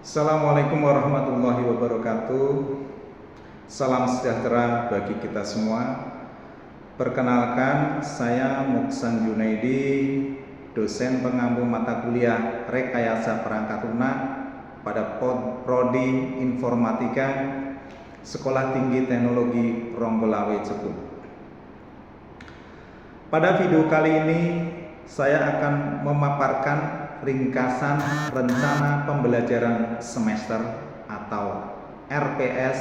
Assalamualaikum warahmatullahi wabarakatuh. Salam sejahtera bagi kita semua. Perkenalkan, saya Muksan Junaidi, dosen pengampu mata kuliah Rekayasa Perangkat Lunak pada Prodi Informatika Sekolah Tinggi Teknologi Ronggolawe Jepun. Pada video kali ini saya akan memaparkan ringkasan rencana pembelajaran semester atau RPS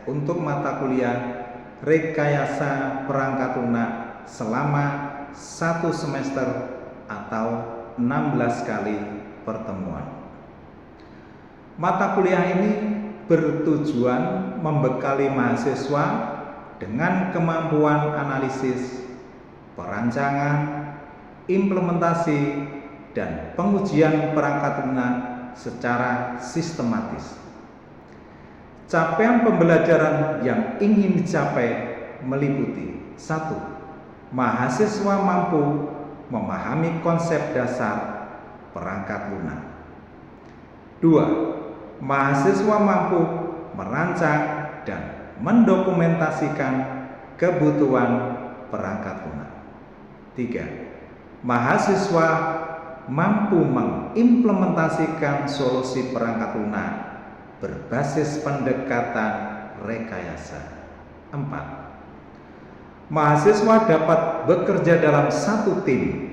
untuk mata kuliah Rekayasa Perangkat Lunak selama 1 semester atau 16 kali pertemuan. Mata kuliah ini bertujuan membekali mahasiswa dengan kemampuan analisis, perancangan, implementasi, dan pengujian perangkat lunak secara sistematis. Capaian pembelajaran yang ingin dicapai meliputi 1. Mahasiswa mampu memahami konsep dasar perangkat lunak. 2. Mahasiswa mampu merancang dan mendokumentasikan kebutuhan perangkat lunak. 3. Mahasiswa mampu mengimplementasikan solusi perangkat lunak berbasis pendekatan rekayasa. 4. Mahasiswa dapat bekerja dalam satu tim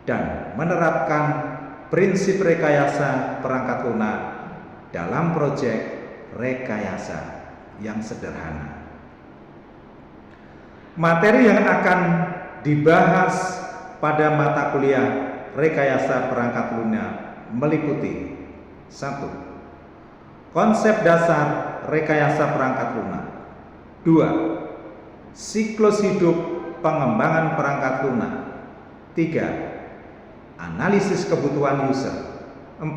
dan menerapkan prinsip rekayasa perangkat lunak dalam proyek rekayasa yang sederhana. Materi yang akan dibahas pada mata kuliah Rekayasa Perangkat Lunak meliputi 1. Konsep dasar rekayasa perangkat lunak. 2. Siklus hidup pengembangan perangkat lunak. 3. Analisis kebutuhan user. 4.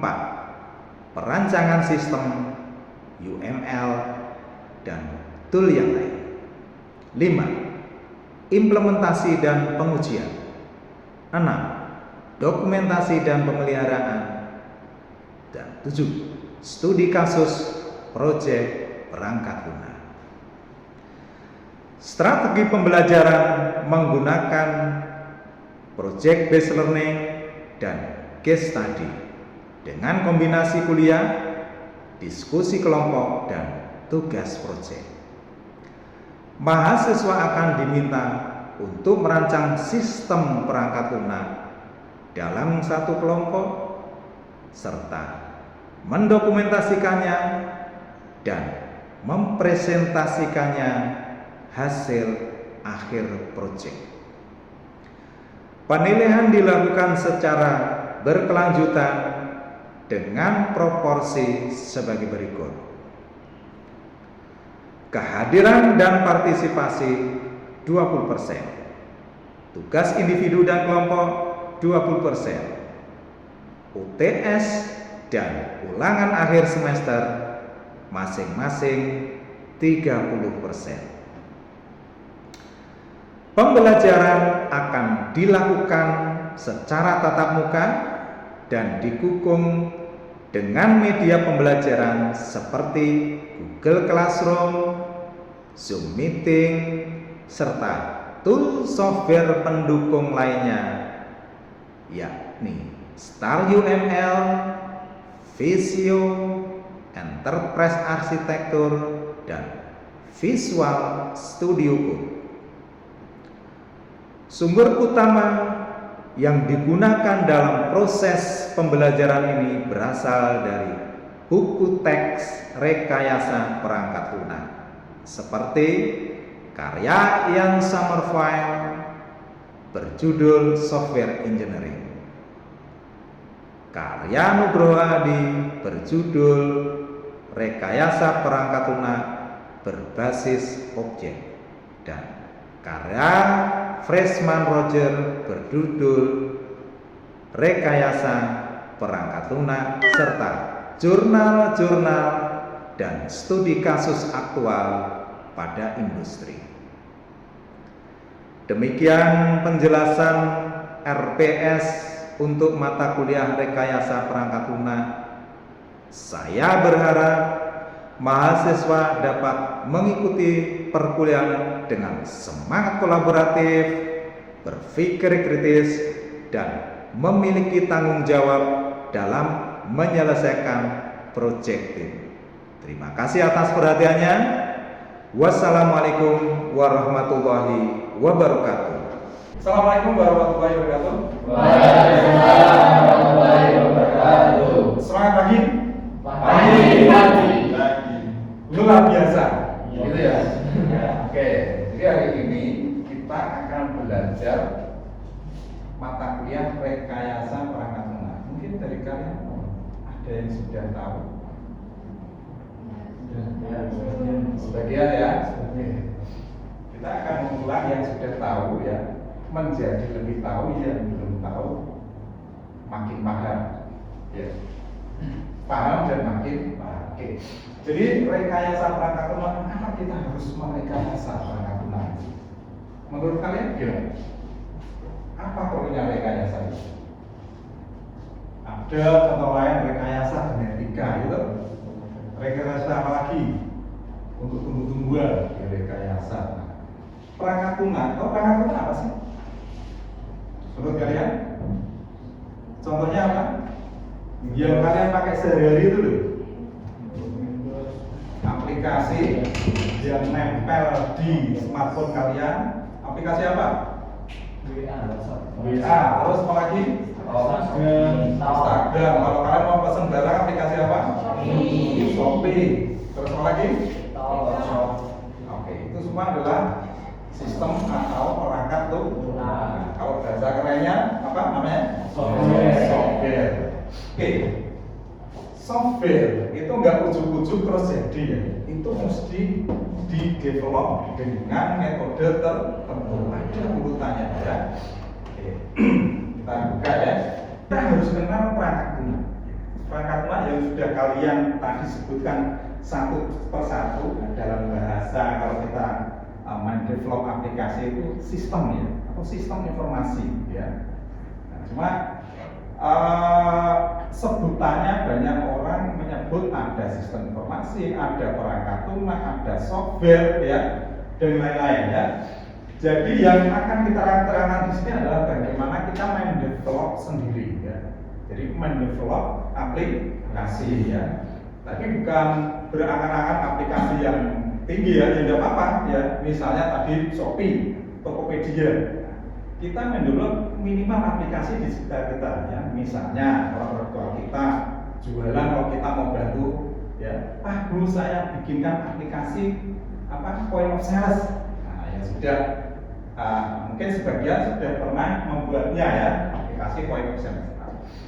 Perancangan sistem, UML, dan tool yang lain. 5. Implementasi dan pengujian. 6. Dokumentasi dan pemeliharaan. Dan 7. Studi kasus proyek perangkat lunak. Strategi pembelajaran menggunakan project based learning dan case study dengan kombinasi kuliah, diskusi kelompok, dan tugas proyek. Mahasiswa akan diminta untuk merancang sistem perangkat lunak dalam satu kelompok serta mendokumentasikannya dan mempresentasikannya hasil akhir proyek. Penilaian dilakukan secara berkelanjutan dengan proporsi sebagai berikut. Kehadiran dan partisipasi 20%. Tugas individu dan kelompok 20%. UTS dan ulangan akhir semester masing-masing 30%. Pembelajaran akan dilakukan secara tatap muka dan didukung dengan media pembelajaran seperti Google Classroom, Zoom Meeting, serta tool software pendukung lainnya, yakni Star UML, Visio, Enterprise Architecture, dan Visual Studio Code. Sumber utama yang digunakan dalam proses pembelajaran ini berasal dari buku teks rekayasa perangkat lunak seperti karya Ian Sommerville berjudul Software Engineering, karya Nugroho Hadi berjudul Rekayasa Perangkat Lunak berbasis objek, dan karya Freshman Roger berjudul Rekayasa Perangkat Lunak, serta jurnal-jurnal dan studi kasus aktual pada industri. Demikian penjelasan RPS untuk mata kuliah Rekayasa Perangkat Lunak Saya berharap mahasiswa dapat mengikuti perkuliahan dengan semangat kolaboratif, berpikir kritis, dan memiliki tanggung jawab dalam menyelesaikan proyek tim. Terima kasih atas perhatiannya. Wassalamualaikum warahmatullahi wabarakatuh. Assalamualaikum warahmatullahi wabarakatuh. Waalaikumsalam warahmatullahi wabarakatuh. Semangat pagi. Pagi. Luar biasa. Gitu ya. Oke. Jadi hari ini kita akan belajar mata kuliah rekayasa perangkat lunak. Mungkin dari kalian ada yang sudah tahu. Sebagian ya. Kita akan mengulang yang sudah tahu ya, menjadi lebih tahu, yang belum tahu makin paham ya. Paham dan makin paham. Oke. Jadi rekayasa perangkat lunak, kenapa kita harus merekayasa perangkat lunak? Menurut kalian gimana? Apa perlunya rekayasa itu? Ada contoh lain, rekayasa genetika gitu. Rekayasa apa lagi? Untuk tumbuh-tumbuhan, rekayasa. Perangkat lunak, perangkat lunak apa sih? Menurut kalian? Contohnya apa? Yang kalian pakai sehari-hari itu loh. Aplikasi yang nempel di smartphone kalian. Aplikasi apa? WA. Terus apa lagi? Instagram. Kalau kalian mau pesan barang, aplikasi apa? Shopee. Terus apa lagi? Oke, itu semua adalah sistem atau perangkat tuh. Nah, kalau bahasa kerennya apa namanya? Software. Oke. Software itu nggak ujuk-ujuk terus jadi ya. Itu mesti di-develop dengan metode tertentu. Ada urutannya ya. Oke. Kita buka ya. Kita harus kenal perangkat lunak. Perangkat lunak yang sudah kalian tadi sebutkan satu persatu dalam bahasa, kalau kita mendevelop aplikasi itu sistem ya, atau sistem informasi ya. Nah, cuma sebutannya banyak orang menyebut ada sistem informasi, ada perangkat lunak, ada software ya, dan lain-lain ya. Jadi yang akan kita terangkan di sini adalah bagaimana kita mendevelop sendiri ya. Jadi mendevelop aplikasi ya. Tapi bukan berangan-angan aplikasi yang tinggi ya, tidak apa-apa ya. Misalnya tadi Shopee, Tokopedia. Kita mendevelop minimal aplikasi di sekitar kita ya. Misalnya orang tua kita jualan, kalau kita mau bantu ya, Pak Bu saya bikinkan aplikasi apa point of sales. Nah ya sudah, mungkin sebagian sudah pernah membuatnya ya, aplikasi point of sales.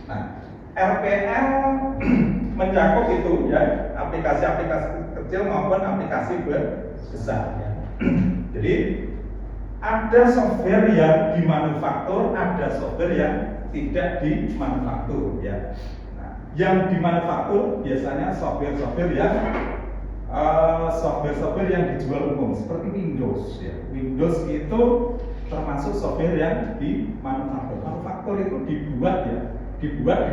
Nah RPL mencakup itu ya, aplikasi-aplikasi kecil maupun aplikasi besar ya. Jadi ada software yang dimanufaktur, ada software yang tidak dimanufaktur ya. Nah, yang dimanufaktur biasanya software-software yang dijual umum seperti Windows ya. Windows itu termasuk software yang dimanufaktur. Manufaktur itu dibuat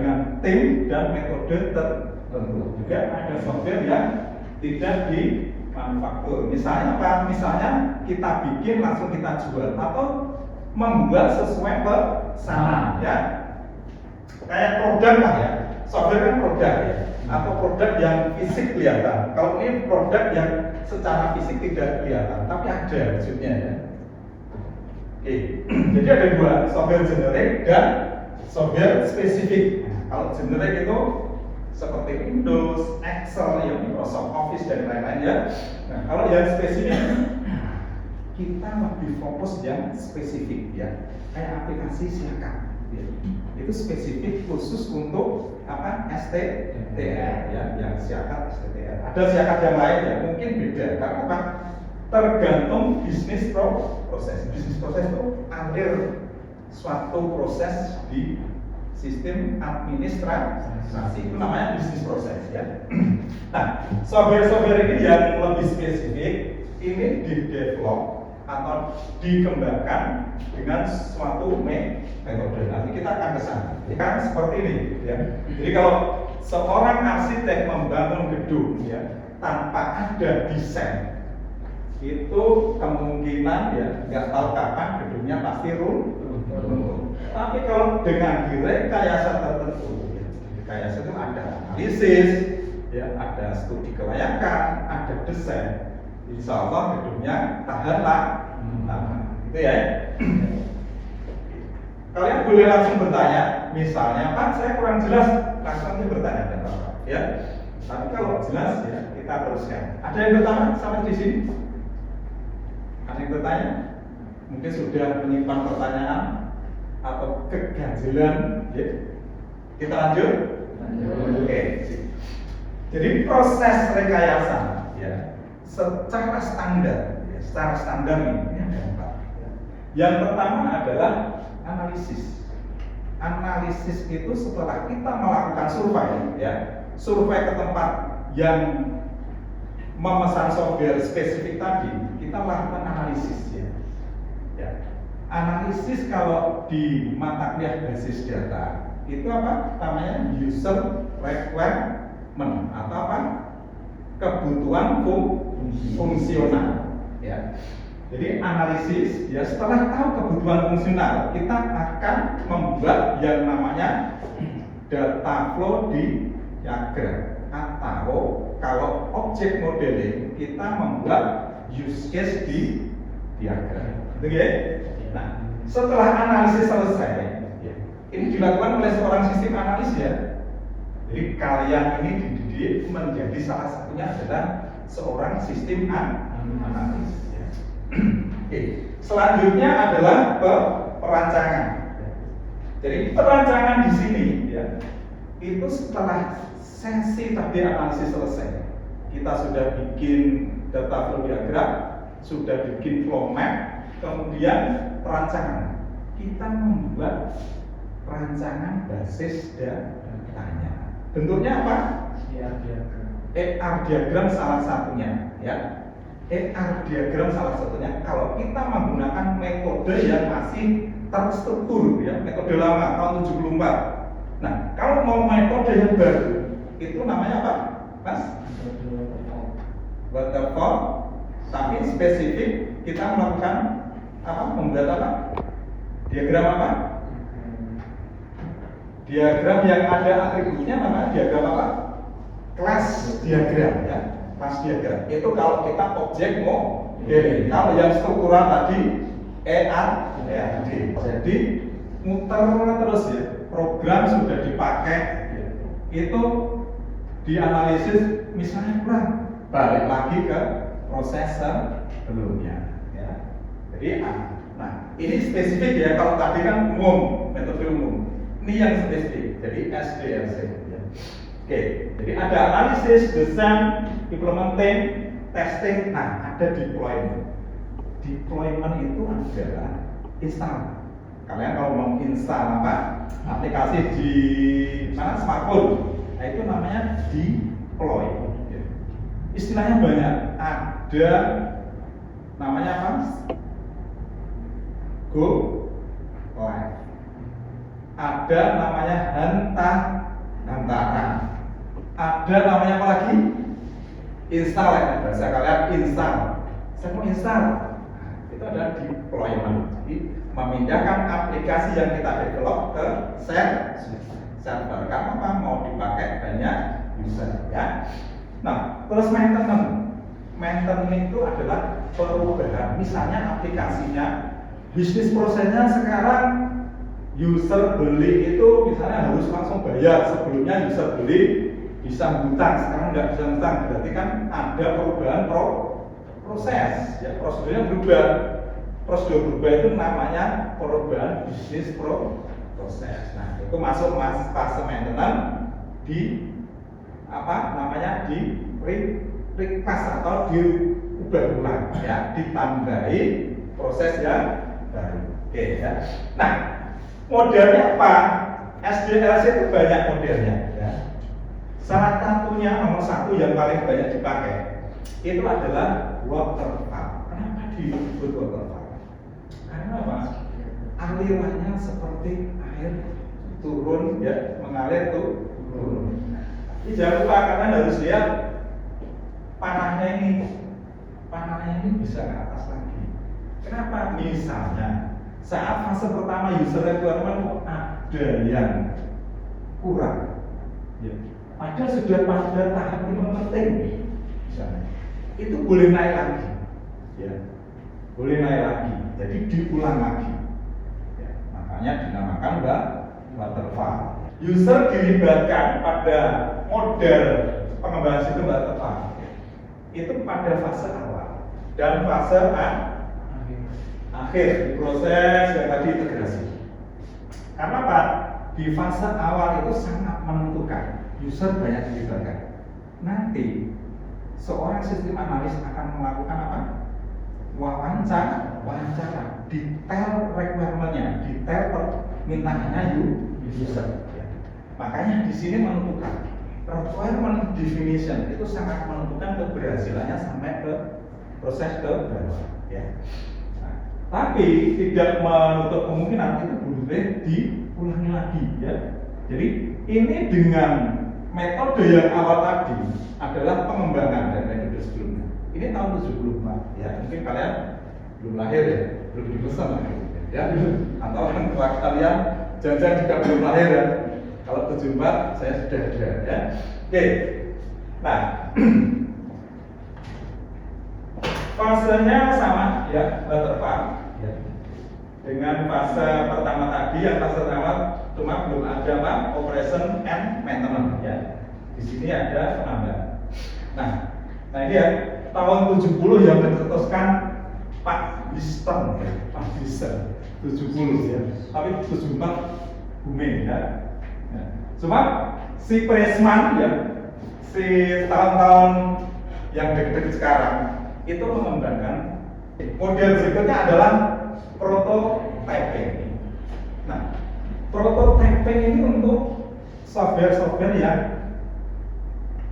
dengan tim dan metode tertentu. Juga ada software yang tidak dimanufaktur. Misalnya apa? Misalnya kita bikin langsung kita jual atau membuat sesuai pesanan ya. Kayak produk lah ya. Software kan produk ya. Atau produk yang fisik kelihatan. Kalau ini produk yang secara fisik tidak kelihatan, tapi ada wujudnya ya. Oke. Jadi ada dua, software generik dan software spesifik. Nah, kalau generik itu seperti Windows, Excel, ya Microsoft Office dan lain-lain ya. Nah, kalau yang spesifik kita lebih fokus yang spesifik ya. Kayak aplikasi siakat. Ya. Itu spesifik khusus untuk apa? STTR ya, yang siakat STTR. Ada siakat yang lain ya, mungkin beda karena apa? Tergantung bisnis proses. Bisnis proses itu alir suatu proses di sistem administrasi, itu namanya bisnis proses ya. Nah, software-software ini yang lebih spesifik ini di-develop atau dikembangkan dengan suatu metode. Nanti kita akan ke sana. Kan seperti ini ya. Jadi kalau seorang arsitek membangun gedung ya tanpa ada desain, itu kemungkinan ya nggak tahu kapan gedungnya pasti runtuh. Tapi kalau dengan direkayasa tertentu, ya, rekayasa itu ada analisis, ya, ada studi kelayakan, ada desain, insya Allah gedungnya tahan lah, gitu ya. Kalian boleh langsung bertanya, misalnya Pak saya kurang jelas, langsung bertanya dan apa, ya. Tapi kalau jelas ya kita teruskan. Ada yang bertanya sampai di sini? Ada yang bertanya? Mungkin sudah menyimpan pertanyaan atau keganjilan, ya. Kita lanjut. Oke. Jadi proses rekayasa, ya, secara standar, ya, secara standar ini ada empat. Yang pertama adalah analisis. Analisis itu setelah kita melakukan survei, ya, survei ke tempat yang memesan software spesifik tadi, kita lakukan analisis, ya. Ya. Analisis kalau di mata kuliah basis data itu apa? Namanya user requirement atau apa? Kebutuhan fungsional, ya. Jadi analisis, ya, setelah tahu kebutuhan fungsional, kita akan membuat yang namanya data flow diagram, atau kalau objek modeling kita membuat use case di diagram, gitu ya. Nah, setelah analisis selesai, ya, ini dilakukan oleh seorang sistem analis, ya. Jadi kalian ini dididik menjadi salah satunya adalah seorang sistem analis. Oke. Selanjutnya adalah perancangan. Jadi perancangan di sini, ya, itu setelah sesi tadi analisis selesai, kita sudah bikin data flow diagram, sudah bikin flow map, kemudian perancangan. Kita membuat perancangan basis datanya. Bentuknya apa? ER diagram salah satunya, ya. ER diagram salah satunya kalau kita menggunakan metode yang masih terstruktur, ya, metode lama tahun 74. Nah, kalau mau metode yang baru itu namanya apa, Mas? Waterfall. Tapi spesifik kita melakukan apa? Membuat apa? Diagram apa? Diagram yang ada atributnya namanya diagram apa? Kelas diagram, ya. Kelas diagram itu kalau kita objek modeling. Kalau yang struktural tadi ERD. Jadi muter terus, ya. Program sudah dipakai, ya. Itu dianalisis, misalnya kurang, balik lagi ke proses sebelumnya, ya. Jadi nah ini spesifik, ya. Kalau tadi kan umum, metode umum. Ini yang spesifik. Jadi SDLC, ya. Oke, jadi ada analisis, desain, implementing, testing, nah ada deployment. Deployment itu adalah install. Kalian kalau mau install apa? Aplikasi di mana, smartphone, nah itu namanya deploy. Istilahnya banyak. Ada namanya apa? Go live. Ada namanya hantaran. Ada namanya apa lagi? Install, ya. Bahasa kalian install. Saya mau install. Nah, itu adalah deployment. Jadi memindahkan aplikasi yang kita develop ke server. Karena apa? Mau dipakai banyak user, ya. Nah, terus maintenance. Maintenance itu adalah perubahan. Misalnya aplikasinya, bisnis prosesnya sekarang user beli itu misalnya harus langsung bayar. Sebelumnya user beli bisa ngutang, sekarang nggak bisa ngutang. Berarti kan ada perubahan proses, ya, prosedurnya berubah. Prosedur berubah itu namanya perubahan bisnis proses. Nah, itu masuk fase maintenance di apa namanya, di request atau diubah ulang, ya, ditambahi proses yang baru. Oke, ya. Nah, modelnya apa? SDLC itu banyak modelnya, ya. Salah satunya, nomor satu yang paling banyak dipakai itu adalah waterfall. Kenapa disebut waterfall? Karena apa? Alirannya seperti air turun, ya, mengalir turun. Ini jangan lupa kalian harus lihat panahnya ini bisa ke atas lagi. Kenapa? Misalnya saat fase pertama user requirement ada yang kurang, ya. Padahal sudah pada tahap yang penting, misalnya, itu boleh naik lagi, ya. Boleh naik lagi. Jadi diulang lagi. Ya. Makanya dinamakan waterfall. User dilibatkan pada model pengembangan sistem waterfall. Itu pada fase awal dan fase akhir proses yang tadi integrasi. Karena apa? Di fase awal itu sangat menentukan. User banyak dilibatkan. Nanti seorang sistem analis akan melakukan apa? Wawancara, detail requirementnya, detail permintaannya user. Makanya di sini menentukan requirement definition itu sangat menentukan keberhasilannya sampai ke proses ke bawah. Ya. Nah, tapi tidak menutup kemungkinan itu boleh diulangi lagi, ya. Jadi ini dengan metode yang awal tadi adalah pengembangan dari metode sebelumnya. Ini tahun 74, ya. Mungkin kalian belum lahir ya, belum dipesan lahir, ya. Atau kalian jangan-jangan juga belum lahir ya. Kalau 74 saya sudah ada, ya. Oke. Nah, fasenya sama ya, waterfall. Ya. Dengan fase pertama tadi, yang fase pertama cuma belum ada apa? Operation and maintenance, ya. Di sini ada penambahan. Nah ini ya, tahun 70 yang mencetuskan Pak Biston, ya. Pak Biston 70 ya. Tapi 74 booming ya. Cuma si Pressman ya, si tahun-tahun yang dekat-dekat sekarang itu mengembangkan model berikutnya adalah prototyping. Nah, prototyping ini untuk software-software yang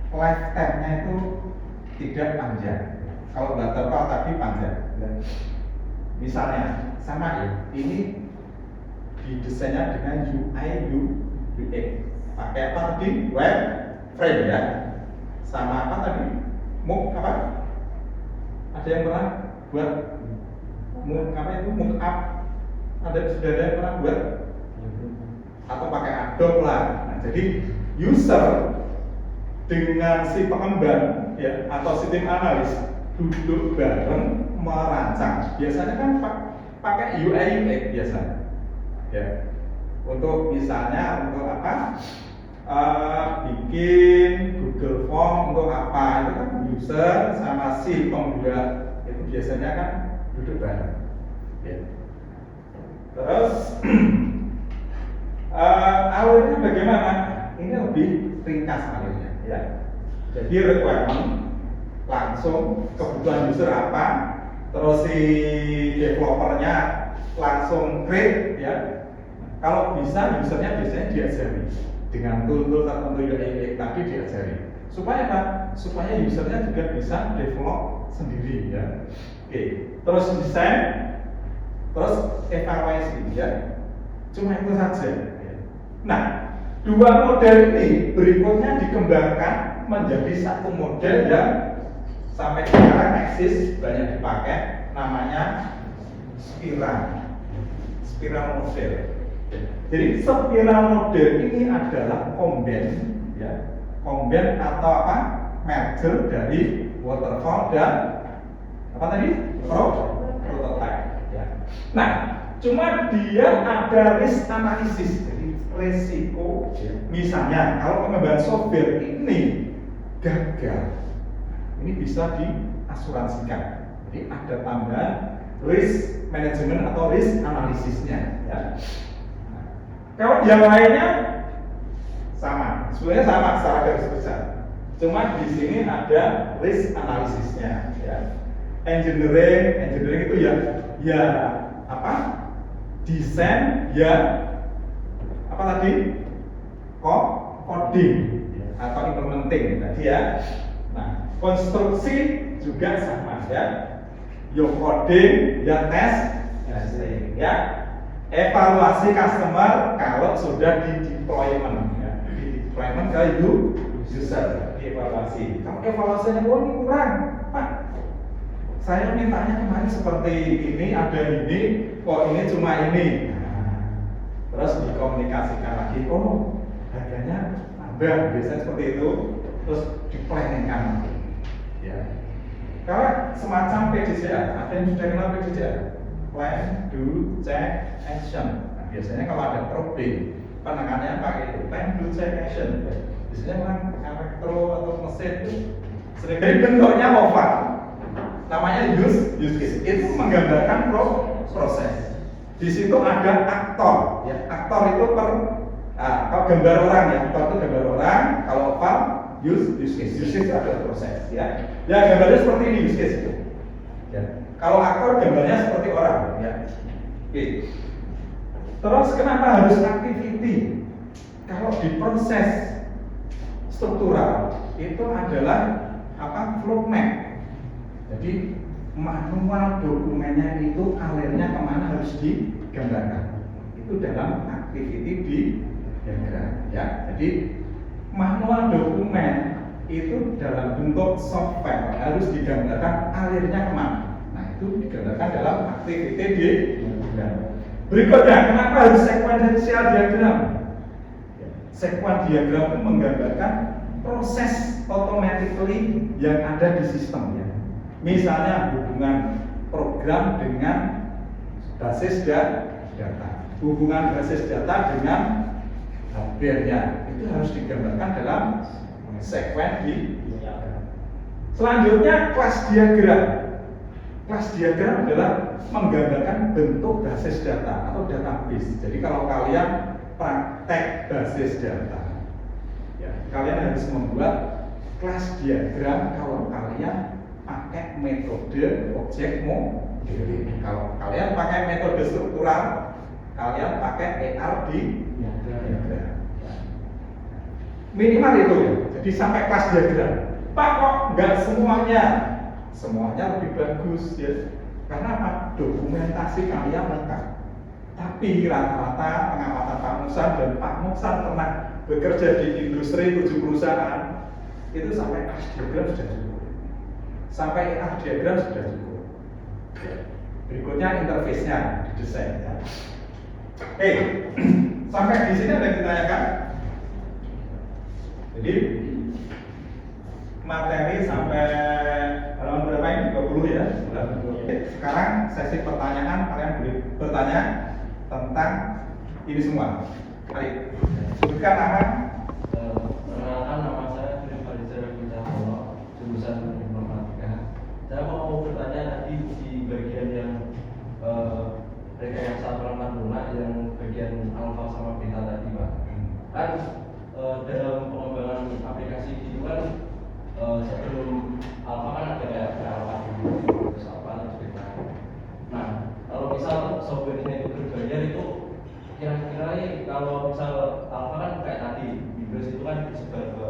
lifetime-nya itu tidak panjang. Kalau waterfall tadi panjang. Misalnya sama ya, ini didesainnya dengan UI UX. Pakai apa tadi? Web frame ya. Sama apa tadi? Mock apa? Ada yang pernah buat mock apa itu? Mock up? Sudah ada yang pernah buat? Atau pakai Adobe lah. Nah, jadi user dengan si pengembang ya atau si tim analis duduk bareng merancang. Biasanya kan pakai UI UX biasanya. Ya. Untuk misalnya untuk apa? Bikin Google Form untuk apa? Itu kan user sama si pembuat itu biasanya kan duduk bareng. Ya. Terus alurnya bagaimana? Ini lebih ringkas alurnya, ya. Jadi requirement langsung kebutuhan user apa, terus si developernya langsung create, ya. Kalau bisa usernya biasanya diajari dengan tool-tool tertentu UI tadi diajari. Supaya apa? Supaya usernya juga bisa develop sendiri, ya. Oke. Terus desain, terus evaluasi, ya. Cuma itu saja. Nah, dua model ini berikutnya dikembangkan menjadi satu model yang sampai sekarang eksis, banyak dipakai, namanya spiral model. Jadi spiral model ini adalah combine, ya, combine atau apa? Merger dari waterfall dan apa tadi? Prototype. Ya. Nah, cuma dia ada risk analysis, jadi resiko. Ya. Misalnya kalau pengembangan software ini gagal, ini bisa diasuransikan. Jadi ada tambahan risk management atau risk analisisnya. Ya. Kalau yang lainnya sama, sebenarnya sama secara garis besar. Cuma di sini ada risk analisisnya, ya. Engineering itu ya apa? Desain, ya apa tadi? Coding atau implementing tadi ya. Nah, konstruksi juga sama ya. Yo coding, ya testing, ya. Evaluasi customer kalau sudah di deployment, ya. Di deployment ke user dievaluasi. Kalau evaluasinya oh ini kurang, Pak. Saya mintanya kemarin seperti ini, ada ini, kok ini cuma ini. Nah, terus dikomunikasikan lagi, oh harganya nambah, biasanya seperti itu, terus diplanningkan lagi. Ya. Karena semacam PDCA, ada yang sudah kenal PDCA, plan, do, check, action. Nah, biasanya kalau ada problem, penanganannya pakai itu, plan, do, check, action. Biasanya orang elektro atau mesin itu sering bentuknya oval. Namanya use case. Itu menggambarkan proses. Di situ ada aktor. Ya, aktor itu kalau gambar orang ya, aktor itu gambar orang. Kalau oval use case. Use case itu ada proses. Ya, gambarnya seperti ini use case itu. Ya. Kalau aktor gambarnya seperti orang. Ya. Oke. Terus kenapa harus activity? Kalau di proses struktural itu adalah flow map. Jadi manual dokumennya itu alirnya kemana harus digambarkan. Itu dalam activity di diagram. Ya, jadi manual dokumen itu dalam bentuk software harus digambarkan alirnya kemana. Nah itu digambarkan dalam activity di diagram. Berikutnya, kenapa harus sequential diagram? Sequence diagram itu menggambarkan proses automatically yang ada di sistemnya. Misalnya hubungan program dengan basis data, hubungan basis data dengan hardware-nya itu harus digambarkan dalam sequence di diagram. Selanjutnya kelas diagram. Kelas diagram adalah menggambarkan bentuk basis data atau database. Jadi kalau kalian praktek basis data, ya, kalian harus membuat kelas diagram kalau kalian pakai metode objek modeling. Kalau kalian pakai metode struktural, kalian pakai ER di diagram. Minimal itu ya. Jadi sampai kelas diagram. Pak kok nggak semuanya? Semuanya lebih bagus ya. Karena apa? Dokumentasi kalian lengkap. Tapi rata-rata pengamatan Pak Musan dan Pak Musan pernah bekerja di industri 7 perusahaan itu sampai kelas diagram sudah cukup. Sampai ER diagram sudah cukup. Ya. Berikutnya interface-nya didesain. Ya. Sampai di sini ada yang ditanyakan. Jadi materi sampai halaman berapa ini? 20 ya. Sekarang sesi pertanyaan, kalian boleh bertanya tentang ini semua. Mari sebutkan nama. Perkenalkan, nama saya Philip Farizer Wicaksono, jurusan informatika. Saya mau bertanya tadi di bagian yang rekayasa perangkat lunak yang bagian alfa sama beta tadi, Pak. Kan dalam pengembangan aplikasi itu kan sebelum alfa kan ada kayak alfa dulu, terus alfa terus beta. Nah, kalau misal software-nya itu berbayar itu kira-kira kalau misal alfa kan kayak tadi Windows itu kan disebar ke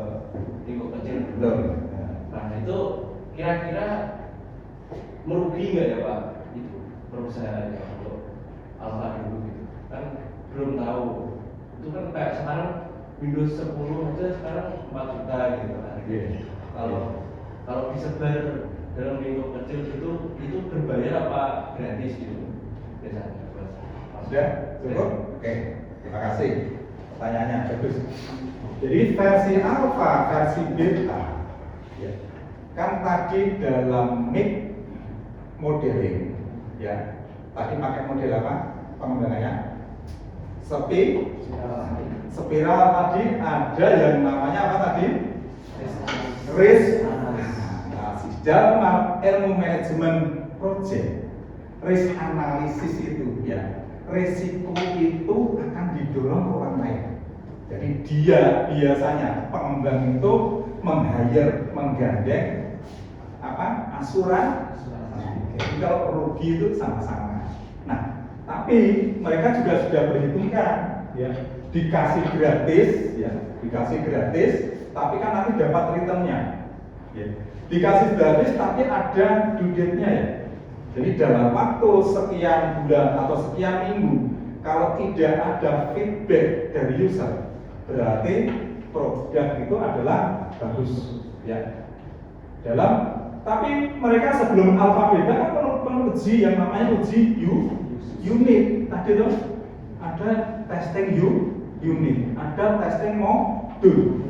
lingkup kecil dulu. Nah itu kira-kira merugi nggak ya Pak itu perusahaan untuk alfa dulu gitu? Kan belum tahu. Itu kan kayak sekarang Windows 10 aja sekarang 4 juta gitu kan. Kalau disebar dalam lingkup kecil itu berbayar apa gratis gitu biasanya? Sudah cukup? Oke, terima kasih pertanyaannya, bagus. Jadi versi alpha, versi beta, ya, kan tadi dalam MIG modeling, ya, tadi pakai model apa pengembangannya? Spiral tadi ada yang namanya apa tadi? Risk analysis. Dalam ilmu manajemen project, risk analysis itu ya, resiko itu akan didorong ke orang lain. Jadi dia biasanya pengembang itu menggandeng apa? Asuransi. Jadi kalau rugi itu sama-sama. Nah, tapi mereka juga sudah perhitungkan, ya, dikasih gratis, tapi kan nanti dapat returnnya. Ya. Dikasih gratis, tapi ada due date-nya ya. Jadi dalam waktu sekian bulan atau sekian minggu, kalau tidak ada feedback dari user, berarti produk itu adalah bagus ya. Tapi mereka sebelum alfa beta kan perlu uji yang namanya uji unit. Tadi tuh ada testing unit, ada testing modul.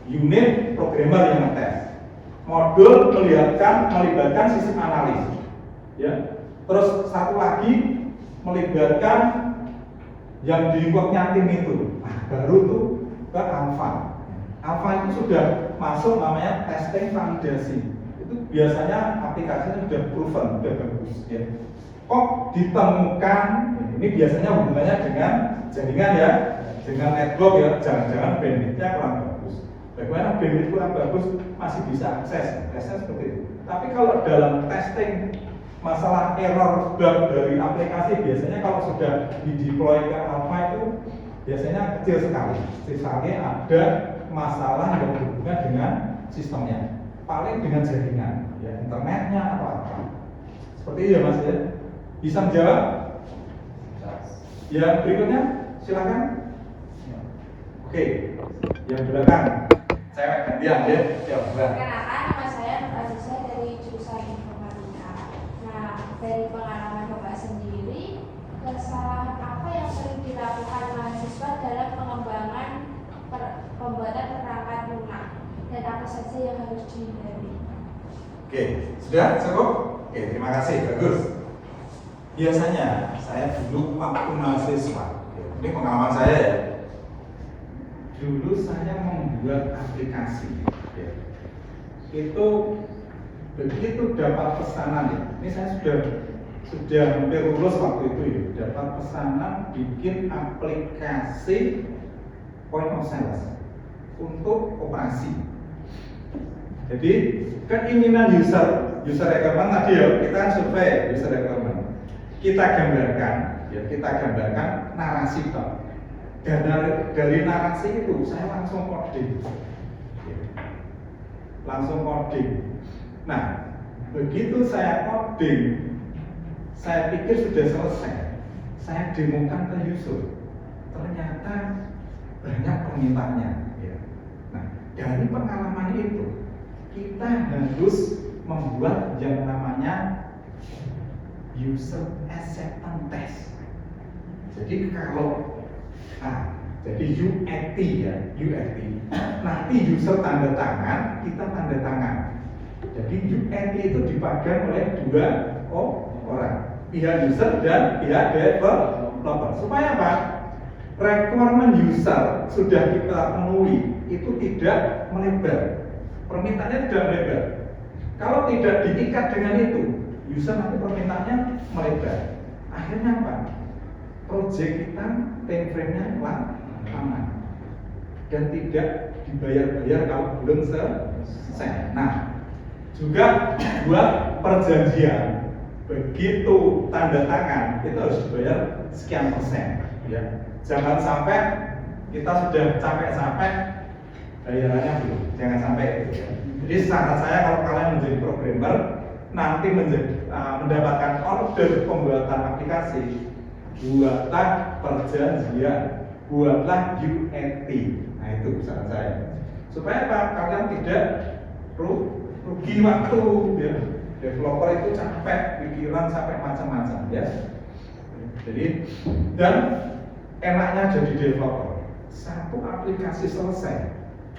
Unit programmer yang ngetes, modul melibatkan sistem analis, ya. Terus satu lagi melibatkan yang di lingkupnya tim itu. Nah, baru tuh ke alfa. Alfa itu sudah masuk namanya testing validasi. Itu biasanya aplikasinya sudah proven, sudah bagus ya. Kok ditemukan, ini biasanya hubungannya dengan jaringan ya, dengan network ya, jangan-jangan bandwidthnya kurang bagus. Bagaimana bandwidth kurang bagus masih bisa akses, tesnya seperti itu. Tapi kalau dalam testing masalah error bug dari aplikasi, biasanya kalau sudah di-deploy ke alpha itu biasanya kecil sekali. Sisanya ada masalah yang berhubungan dengan sistemnya, paling dengan jaringan, ya internetnya atau apa. Seperti itu ya Mas ya. Bisa menjawab? Ya berikutnya silakan. Oke, yang belakang. Cewek gantian ya. Perkenalkan, nama saya Nur Aziza dari jurusan informatika. Nah, dari pengalaman Bapak sendiri, kesalahan apa yang sering dilakukan mahasiswa dalam pengembangan pembuatan perangkat lunak, dan apa saja yang harus dihindari? Oke, sudah cukup? Oke, terima kasih, bagus. Biasanya saya dulu waktu mahasiswa, ini pengalaman saya ya. Dulu saya membuat aplikasi, ya. Itu begitu dapat pesanan ya. Ini saya sudah hampir lulus waktu itu ya. Dapat pesanan bikin aplikasi point of sales untuk operasi. Jadi keinginan user requirement tadi ya, kita kan survei user requirement. Kita gambarkan narasi Pak. Dan dari narasi itu saya langsung coding. Nah, begitu saya coding, saya pikir sudah selesai. Saya demokan ke user. Ternyata banyak permintaannya. Nah, dari pengalaman itu kita harus membuat yang namanya user acceptance test. Jadi kalau jadi UAT ya, UAT. Nanti user tanda tangan, kita tanda tangan. Jadi UAT itu dipegang oleh dua orang, pihak user dan pihak developer. Supaya apa? Requirement user sudah kita penuhi, itu tidak melebar. Permintaannya tidak melebar. Kalau tidak diikat dengan itu, user nanti permintaannya melebar. Akhirnya apa? Project kita time frame-nya lama dan tidak dibayar kalau belum selesai. Nah, juga buat perjanjian, begitu tanda tangan itu harus dibayar sekian persen. Ya, jangan sampai kita sudah capek-capek bayarannya belum. Jangan sampai itu. Jadi saran saya kalau kalian menjadi programmer nanti mendapatkan order pembuatan aplikasi, buatlah perjanjian, buatlah UAT. Nah itu saran saya. Supaya apa? Kalian tidak rugi waktu. Ya. Developer itu capek, pikiran sampai macam-macam. Ya. Jadi dan enaknya jadi developer. Satu aplikasi selesai,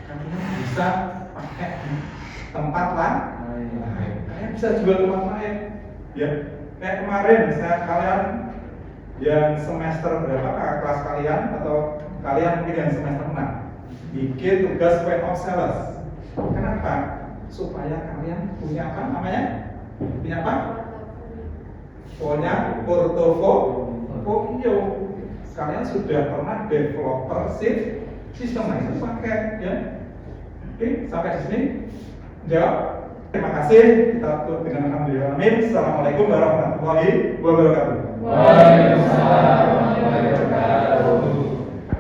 kalian bisa pakai di tempat lain. Kalian bisa jual tempat lain. Ya. Kayak kemarin kalian yang semester berapa kelas kalian atau kalian mungkin yang semester 6 bikin tugas point of sales. Kenapa? Supaya kalian punya apa namanya? Punya apa? Punya portofolio. Kalian sudah pernah developer sistem itu pakai ya. Oke, sampai di sini. Jawab. Terima kasih. Kita tutup dengan alhamdulillah. Assalamualaikum warahmatullahi wabarakatuh. Waalaikumsalam warahmatullahi wabarakatuh.